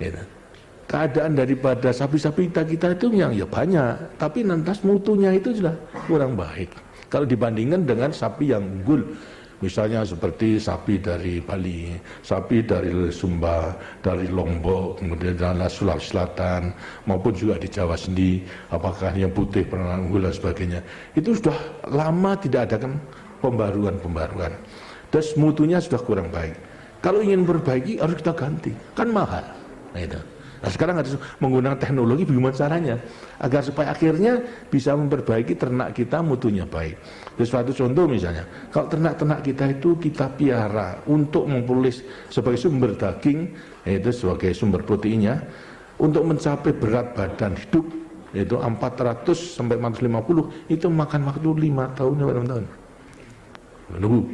Gitu. Keadaan daripada sapi-sapi kita itu yang ya banyak, tapi nanti mutunya itu sudah kurang baik. Kalau dibandingkan dengan sapi yang unggul, misalnya seperti sapi dari Bali, sapi dari Sumba, dari Lombok, kemudian dari Sulawesi Selatan, maupun juga di Jawa sendiri, apakah yang putih, pernah unggul dan sebagainya, itu sudah lama tidak ada kan pembaruan. Terus mutunya sudah kurang baik. Kalau ingin perbaiki harus kita ganti, kan mahal. Nah, itu. Nah, sekarang harus menggunakan teknologi bagaimana caranya agar supaya akhirnya bisa memperbaiki ternak kita mutunya baik. Jadi suatu contoh misalnya, kalau ternak-ternak kita itu kita piara untuk memperoleh sebagai sumber daging, yaitu sebagai sumber proteinnya, untuk mencapai berat badan hidup yaitu 400 sampai 450 itu makan waktu 5 tahun sampai 6 tahun. Menunggu.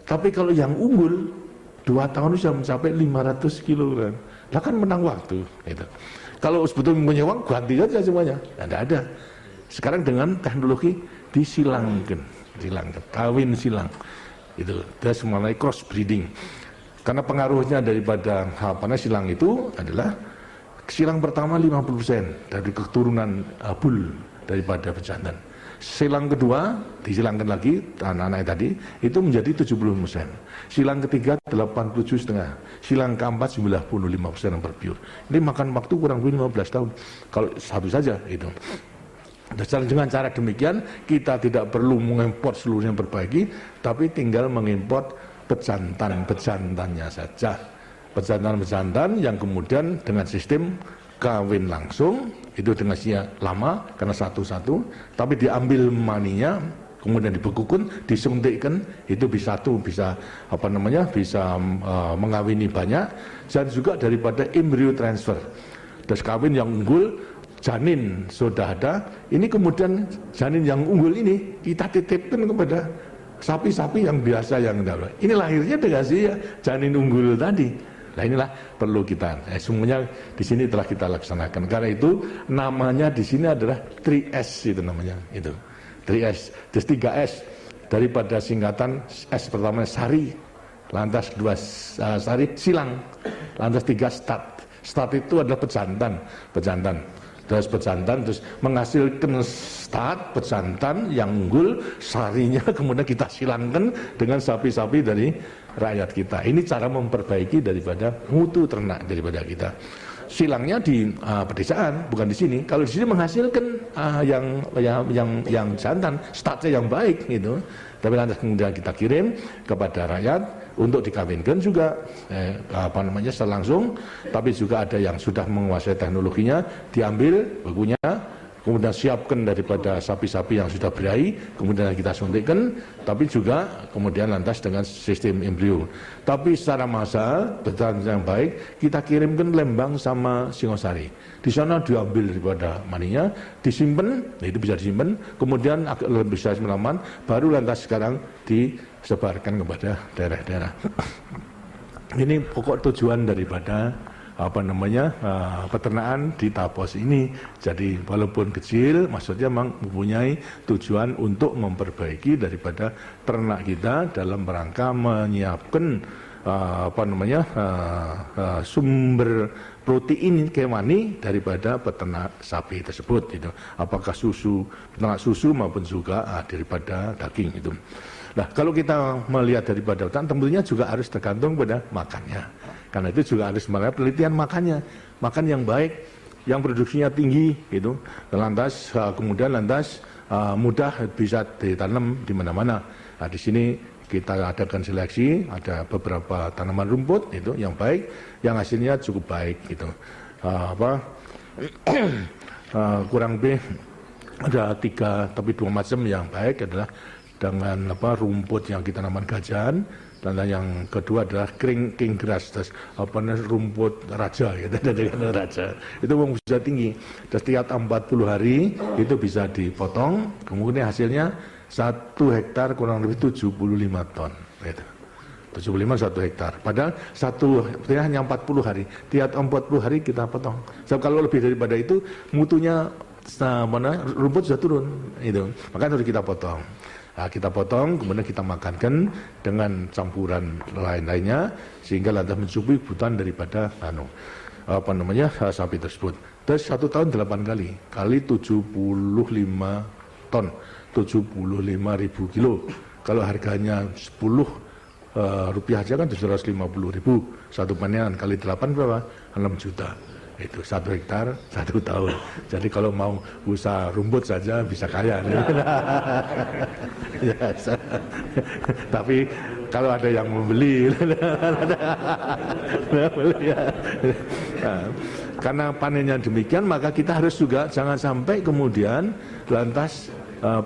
Tapi kalau yang unggul 2 tahun sudah mencapai 500 kg. Lah kan menang waktu gitu. Kalau sebetulnya punya uang ganti saja semuanya. Nah, tidak ada. Sekarang dengan teknologi disilangkan, kawin silang. Itu terus mulai cross breeding. Karena pengaruhnya daripada silang itu adalah silang pertama 50% dari keturunan bull daripada pejantan. Silang kedua disilangkan lagi anak-anak tadi itu menjadi 70%. Silang ketiga 87,5. Silang keempat 95% yang berpure. Ini makan waktu kurang lebih 15 tahun. Kalau satu saja itu. Dan dengan cara demikian kita tidak perlu mengimpor seluruhnya perbaiki, tapi tinggal mengimpor pejantan-pejantannya saja. Pejantan-pejantan yang kemudian dengan sistem kawin langsung itu dengan usia lama karena satu-satu, tapi diambil maninya kemudian dibekukan, disuntikkan, itu bisa mengawini banyak, dan juga daripada embryo transfer. Terus kawin yang unggul, janin sudah ada, ini kemudian janin yang unggul ini kita titipkan kepada sapi-sapi yang biasa yang dalam. Ini lahirnya dengan janin unggul tadi. Nah, inilah perlu kita, semuanya di sini telah kita laksanakan. Karena itu namanya di sini adalah 3S itu namanya, itu 3S. Terus 3S daripada singkatan S pertama sari, lantas kedua sari silang, lantas 3 stat. Stat itu adalah pejantan. Terus pejantan terus menghasilkan stat pejantan yang unggul, sarinya kemudian kita silangkan dengan sapi-sapi dari rakyat kita. Ini cara memperbaiki daripada mutu ternak daripada kita. Silangnya di pedesaan, bukan di sini. Kalau di sini menghasilkan yang jantan, statnya yang baik gitu. Tapi nanti kemudian kita kirim kepada rakyat untuk dikawinkan juga secara langsung. Tapi juga ada yang sudah menguasai teknologinya, diambil bagunya, kemudian siapkan daripada sapi-sapi yang sudah berahi, kemudian kita suntikkan, tapi juga kemudian lantas dengan sistem embrio. Tapi secara massal, betul yang baik, kita kirimkan Lembang sama Singosari. Di sana diambil daripada maninya, disimpan, itu bisa disimpan, kemudian bisa semalaman, baru lantas sekarang disebarkan kepada daerah-daerah. Ini pokok tujuan daripada peternakan di Tapos ini. Jadi walaupun kecil, maksudnya memang mempunyai tujuan untuk memperbaiki daripada ternak kita dalam rangka menyiapkan sumber protein hewani daripada peternak sapi tersebut. Gitu. Apakah peternak susu maupun juga daripada daging itu. Nah, kalau kita melihat daripada hutan, tentunya juga harus tergantung pada makannya. Karena itu juga harus melihat penelitian makannya, makan yang baik, yang produksinya tinggi, gitu. Lantas kemudian mudah bisa ditanam di mana-mana. Nah, di sini kita adakan seleksi, ada beberapa tanaman rumput itu yang baik, yang hasilnya cukup baik, gitu. Kurang lebih ada 3 tapi 2 macam yang baik adalah dengan rumput yang kita namakan gajahan. Dan yang kedua adalah king grass, rumput raja, gitu, raja. Itu bisa tinggi. Terus setiap 40 hari itu bisa dipotong, kemudian hasilnya 1 hektar kurang lebih 75 ton. Gitu. 75 1 hektar. Padahal hanya 40 hari. Tiap 40 hari kita potong. So, kalau lebih daripada itu mutunya rumput sudah turun. Itu. Maka harus kita potong. Nah, kita potong, kemudian kita makankan dengan campuran lain-lainnya, sehingga lantas mencukupi kebutuhan daripada sapi tersebut. Terus 1 tahun 8 kali, kali 75 ton, 75.000 kilo. Kalau harganya 10 rupiah aja kan 750.000 satu panen, kali 8 berapa? 6 juta. Itu 1 hektar 1 tahun. Jadi kalau mau usaha rumput saja bisa kaya. Ya, tapi kalau ada yang membeli, karena panennya demikian, maka kita harus juga jangan sampai kemudian lantas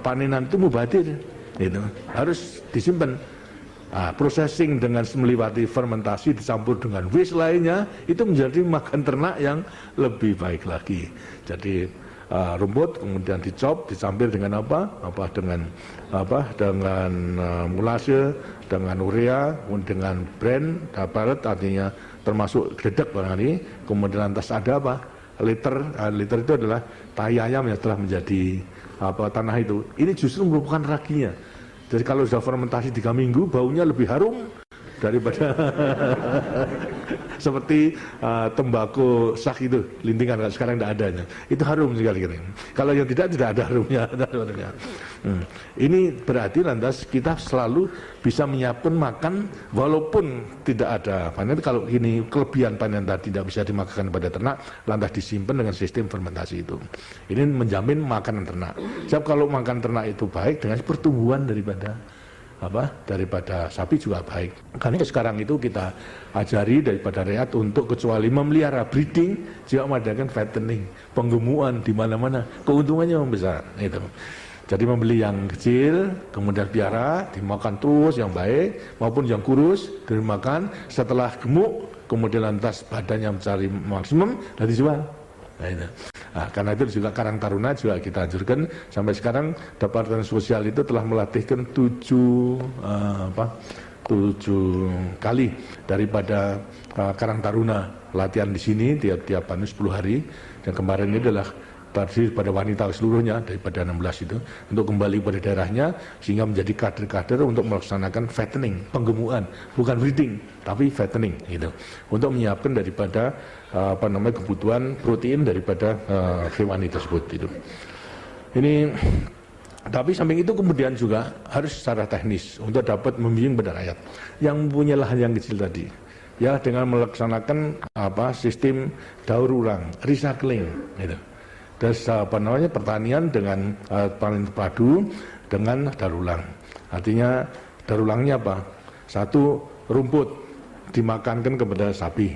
panenan itu mubadir. Itu harus disimpan. Processing dengan melewati fermentasi dicampur dengan waste lainnya itu menjadi makan ternak yang lebih baik lagi. Jadi rumput kemudian dicop, dicampur dengan dengan mulase, dengan urea, dengan bran, baret, artinya termasuk gledek barangkali. Kemudian lantas ada liter itu adalah tai ayam yang telah menjadi tanah itu. Ini justru merupakan raginya. Jadi kalau sudah fermentasi 3 minggu, baunya lebih harum daripada seperti tembakau sak itu, lintingan sekarang tidak adanya. Itu harum sekali. Kalau yang tidak ada harumnya. Ini berarti lantas kita selalu bisa menyiapkan makan walaupun tidak ada panen. Kalau ini kelebihan panen tadi tidak bisa dimakan pada ternak, lantas disimpan dengan sistem fermentasi itu. Ini menjamin makanan ternak. Sebab kalau makan ternak itu baik, dengan pertumbuhan daripada sapi juga baik. Karena sekarang itu kita ajari daripada rakyat untuk kecuali memelihara breeding, juga mengadakan fattening, penggemukan di mana-mana, keuntungannya besar. Itu. Jadi membeli yang kecil, kemudian piara, dimakan terus yang baik, maupun yang kurus, dimakan setelah gemuk, kemudian lantas badannya mencari maksimum, dan dijual. Karena itu juga Karang Taruna juga kita anjurkan sampai sekarang Departemen Sosial itu telah melatihkan 7 kali daripada Karang Taruna latihan di sini tiap 10 hari, dan kemarin ini adalah pada wanita seluruhnya daripada 16 itu untuk kembali pada daerahnya sehingga menjadi kader-kader untuk melaksanakan fattening, penggemukan, bukan breeding tapi fattening gitu, untuk menyiapkan daripada kebutuhan protein daripada hewani tersebut itu. Ini tapi samping itu kemudian juga harus secara teknis untuk dapat membimbing pada rakyat yang punya lahan yang kecil tadi, ya, dengan melaksanakan sistem daur ulang, recycling gitu. Dan pertanian dengan panen terpadu dengan daur ulang. Artinya daur ulangnya apa? Satu, rumput dimakankan kepada sapi.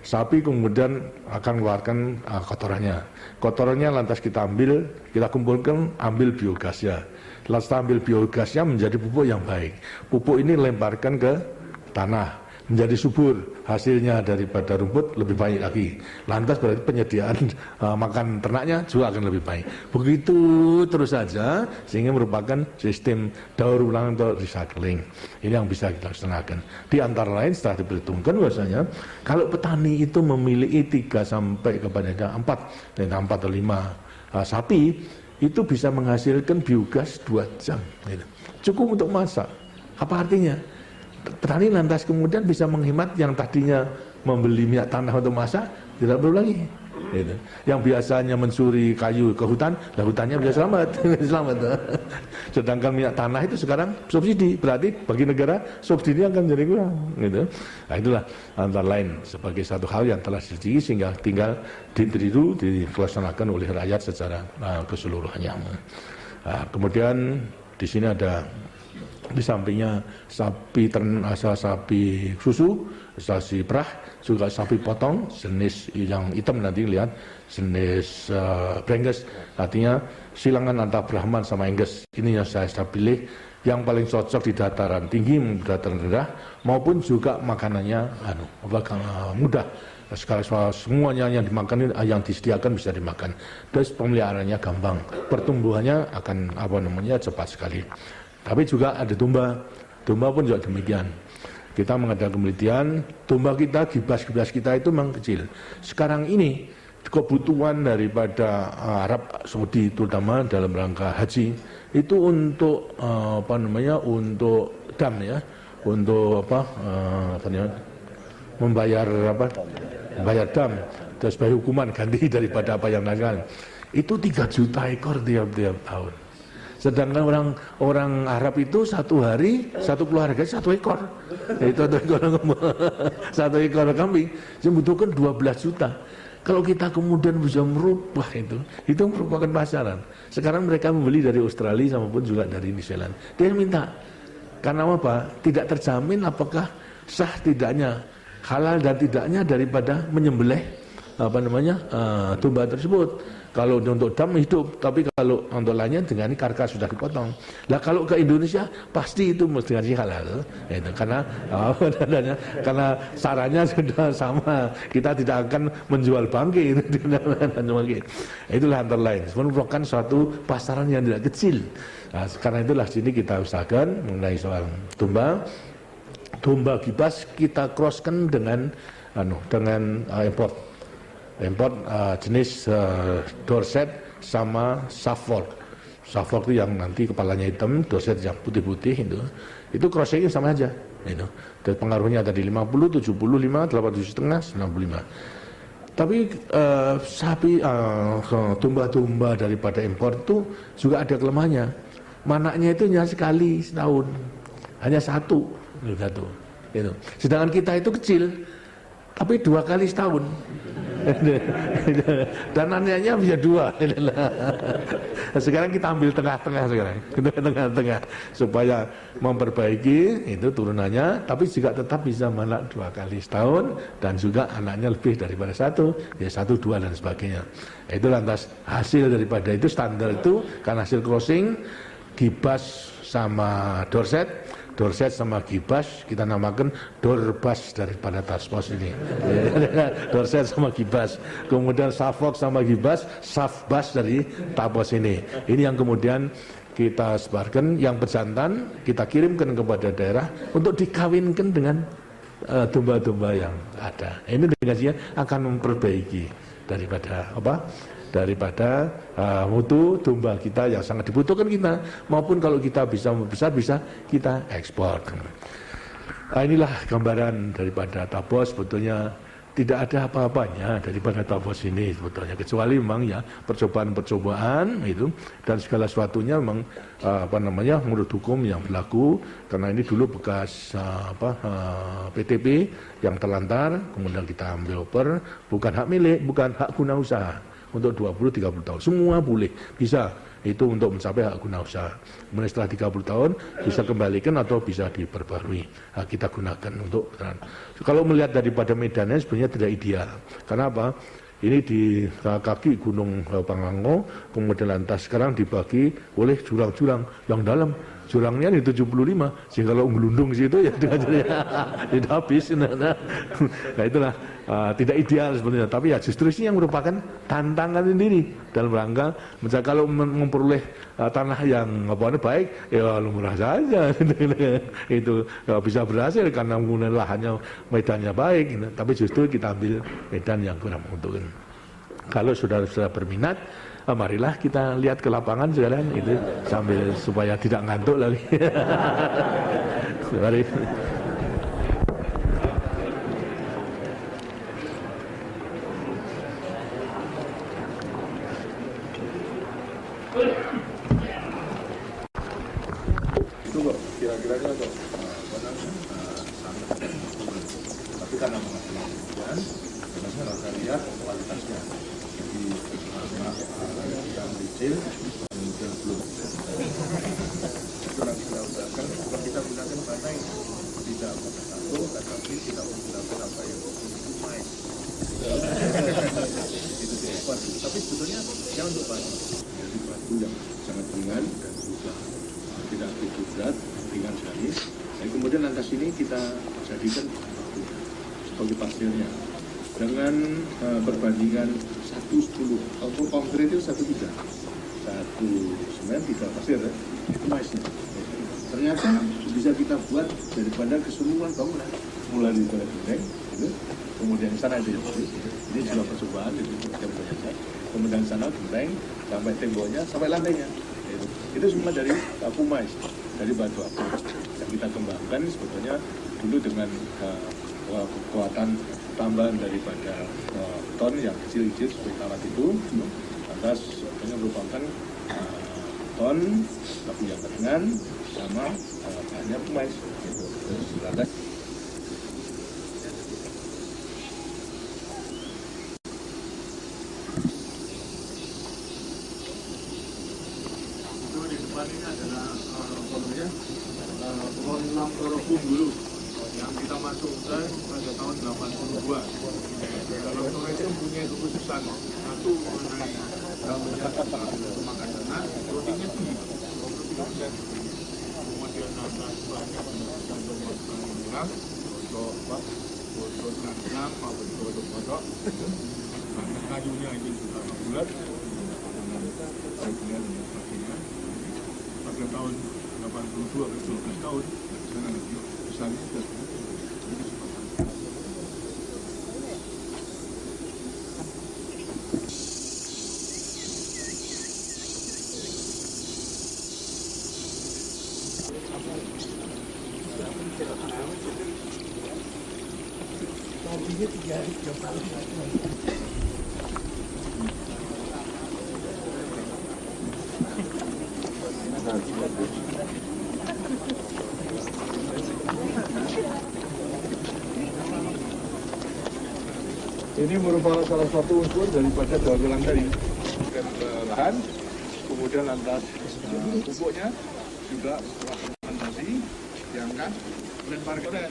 Sapi kemudian akan mengeluarkan kotorannya. Kotorannya lantas kita ambil, kita kumpulkan, ambil biogasnya. Lantas ambil biogasnya menjadi pupuk yang baik. Pupuk ini lemparkan ke tanah, menjadi subur, hasilnya daripada rumput lebih baik lagi. Lantas berarti penyediaan makan ternaknya juga akan lebih baik. Begitu terus saja sehingga merupakan sistem daur ulang atau recycling. Ini yang bisa kita laksanakan. Di antara lain setelah diperhitungkan bahwasanya kalau petani itu memiliki 3 sampai kepada 4 atau 5 sapi, itu bisa menghasilkan biogas 2 jam. Cukup untuk masak. Apa artinya? Petani lantas kemudian bisa menghemat yang tadinya membeli minyak tanah untuk masak, tidak perlu lagi. Gitu. Yang biasanya mencuri kayu ke hutan, hutannya bisa selamat. Sedangkan minyak tanah itu sekarang subsidi, berarti bagi negara subsidi akan jadi kurang. Gitu. Nah, itulah antara lain sebagai satu hal yang telah disetujui sehingga tinggal ditiru, dilaksanakan oleh rakyat secara keseluruhannya. Nah, kemudian di sini ada di sampingnya sapi sapi susu, sapi perah, juga sapi potong jenis yang hitam, nanti lihat jenis Brengges, artinya silangan antara Brahman sama Engges. Ini yang saya pilih yang paling cocok di dataran tinggi, dataran rendah, maupun juga makanannya mudah. Sekali semuanya yang dimakan, yang disediakan bisa dimakan. Terus pemeliharaannya gampang, pertumbuhannya akan cepat sekali. Tapi juga ada domba pun juga demikian. Kita mengadakan penelitian, domba kita, gibas kita itu memang kecil. Sekarang ini kebutuhan daripada Arab Saudi terutama dalam rangka haji itu untuk untuk dam, ya, untuk membayar dam dan sebagai hukuman ganti daripada apa yang lain. Itu 3 juta ekor tiap-tiap tahun. Sedangkan orang Arab itu satu hari satu keluarga 1 ekor, itu 1 ekor kambing membutuhkan 12 juta. Kalau kita kemudian bisa merubah itu merupakan pasaran. Sekarang mereka membeli dari Australia maupun juga dari New Zealand. Dia minta, karena apa? Tidak terjamin apakah sah tidaknya, halal dan tidaknya daripada menyembelih domba tersebut. Kalau untuk dam hidup, tapi kalau untuk lainnya dengan karkas sudah dipotong. Lah kalau ke Indonesia pasti itu mesti halal, itu karena sarannya sudah sama. Kita tidak akan menjual bangkai itulah antara lain. Merupakan suatu pasaran yang tidak kecil. Nah, karena itulah sini kita usahakan mengenai soal domba gibas kita crosskan dengan import jenis Dorset sama Suffolk. Suffolk itu yang nanti kepalanya hitam, Dorset yang putih-putih itu crossingnya sama aja. Dan pengaruhnya tadi 50, 75, 87,5, 95. Tapi domba-domba daripada impor itu juga ada kelemahannya. Manaknya itu hanya sekali setahun, hanya satu. Sedangkan kita itu kecil, tapi 2 kali setahun. Dan anaknya bisa 2. Sekarang kita ambil tengah-tengah tengah-tengah supaya memperbaiki itu turunannya, tapi juga tetap bisa menak 2 kali setahun dan juga anaknya lebih daripada 1, ya 1, 2 dan sebagainya. Itu lantas hasil daripada itu standar itu karena hasil crossing Gibas sama Dorset sama Gibas kita namakan Dorbas daripada Taspos ini. Dorset sama Gibas. Kemudian Suffolk sama Gibas, Safbas dari Tapos ini. Ini yang kemudian kita sebarkan, yang berjantan kita kirimkan kepada daerah untuk dikawinkan dengan domba-domba yang ada. Ini dengan akan memperbaiki daripada mutu domba kita yang sangat dibutuhkan kita, maupun kalau kita bisa membesar bisa kita ekspor. Inilah gambaran daripada Tapos. Sebetulnya tidak ada apa-apanya daripada Tapos ini sebetulnya, kecuali memang ya percobaan itu, dan segala sesuatunya memang menurut hukum yang berlaku, karena ini dulu bekas PTP yang terlantar, kemudian kita ambil over, bukan hak milik, bukan hak guna usaha. Untuk 20-30 tahun semua boleh, bisa itu untuk mencapai hak guna usaha. Kemudian setelah 30 tahun bisa kembalikan atau bisa diperbarui. Nah, kita gunakan untuk kalau melihat daripada medannya sebenarnya tidak ideal. Karena apa? Ini di kaki Gunung Pangrango, kemudian lantas sekarang dibagi oleh jurang-jurang yang dalam. Jurangnya di 75, sehingga kalau ngelundung situ ya tidak habis. Nah itulah tidak ideal sebenarnya, tapi ya justru ini yang merupakan tantangan sendiri dalam rangka misalnya kalau memperoleh tanah yang baik, ya lumrah saja itu bisa berhasil karena menggunakan lahannya, medannya baik, tapi justru kita ambil medan yang kurang menguntungkan. Kalau sudah berminat, marilah kita lihat ke lapangan sekalian itu sambil supaya tidak ngantuk lagi. Mari. Itu kok kira-kiranya kok tapi karena mengajukan hujan, sebenarnya rasa lihat kualitasnya. Jadi yang kecil kemudian belum itu nanti kita usahakan kalau kita gunakan panai tidak pada satu, tetapi kita menggunakan apa yang kumai itu diekspor. Tapi sebetulnya yang untuk batu, jadi batu yang sangat ringan dan juga tidak begitu berat, ringan sekali. Dan kemudian lantas ini kita jadikan sebagai pasirnya dengan perbandingan 1:10. Kalau konkret itu 1:3, 1 semen 3 pasir ya, itu maisnya. Ternyata bisa kita buat daripada keseluruhan bangunan, mulai di Balai Genteng, gitu. Kemudian sana itu ini juga percobaan itu kemudian sana genteng sampai temboknya sampai lantainya. Itu semua dari apu mais, dari batu apu yang kita kembangkan sebetulnya dulu dengan kekuatan tambahan daripada beton yang kecil-kecil seperti karat itu, lantas ini merupakan beton tapi yang ringan sama bahannya pemain gitu. Terus lantas itu di depan ini adalah pohon lamtorofum dulu yang kita masukkan pada tahun 82. Kalau Toro itu punya kekhususan satu mengenai namanya makan tanah, proteinnya tinggi, 23%. Kemudian nanas banyak untuk makanan bilang, untuk terancam, untuk kodok, kayunya itu juga bulat, kemudian sebagainya. Pada tahun 82 ke 12 tahun, sekarang besarnya sudah ini merupakan salah satu unsur daripada daur ulang tadi. Lahan, kemudian lantas pupuknya juga setelah fermentasi diangkat dilempar ke dalam.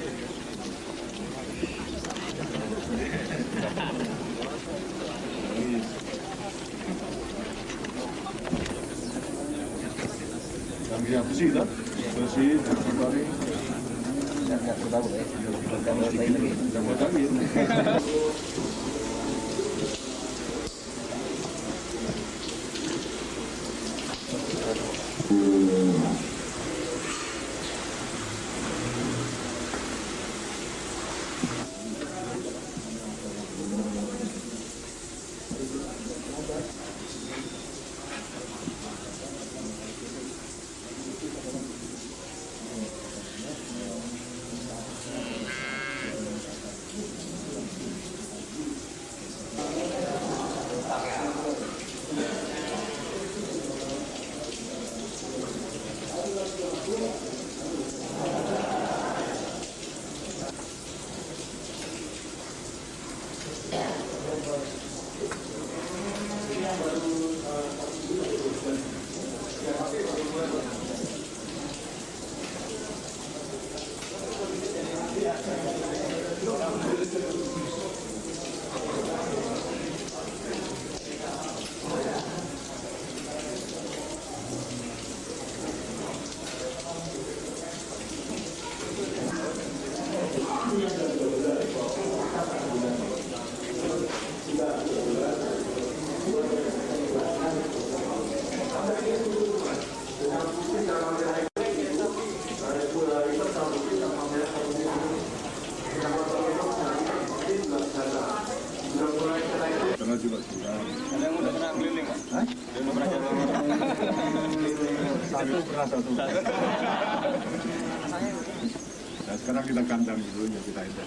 Yang bersih tak? Bersih, dari yang mau tahu. Juga sudah. Ada yang udah pernah keliling, Pak? Hah? Yang udah pernah satu. Nah, sekarang kita kandang dulu, ya kita itu.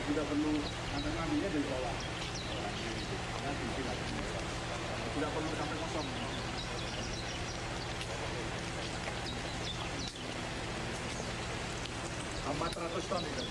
Tidak perlu ngambilnya dari bawah. Tidak perlu sampai kosong. 400 ton itu.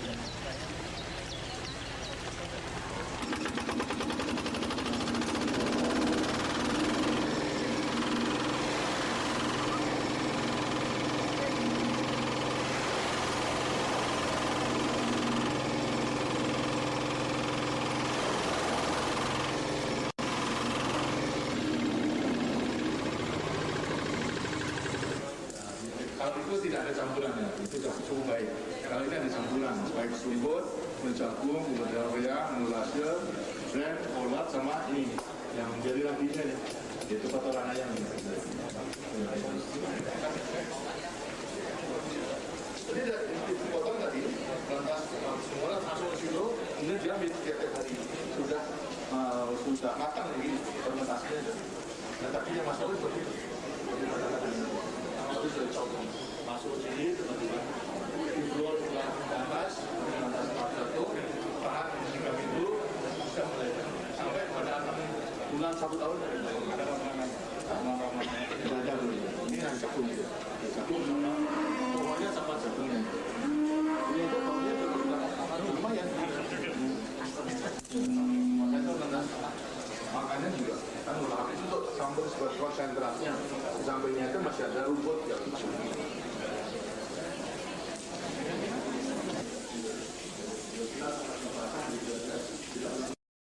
Kalau itu tidak ada campurannya, itu sudah cukup baik. Kalau ini ada campuran, baik serumput, mencampur, kemudian roya, mulase, brand, olat, sama ini yang jadi lakinya nih, itu kotoran ayam. Jadi dipotong tadi, lantas semua langsung ke situ, kemudian diambil tiap hari sudah matang begini fermentasinya. Nah, tapi yang masuk itu begitu. Itu sudah cocok. Masuk ke sini, tiba-tiba keluar ke atas, lantas satu, tahan 3 minggu, bisa mulai sampai pada bulan 1 tahun ada ramalan. Ada dulu. Ini yang cakung itu. Cakung sama pokoknya sama cakungnya. Ini itu baunya lumayan. Makanya juga kan habis itu sambal sebagai konsentrasnya. Di sampingnya itu masih ada rumput yang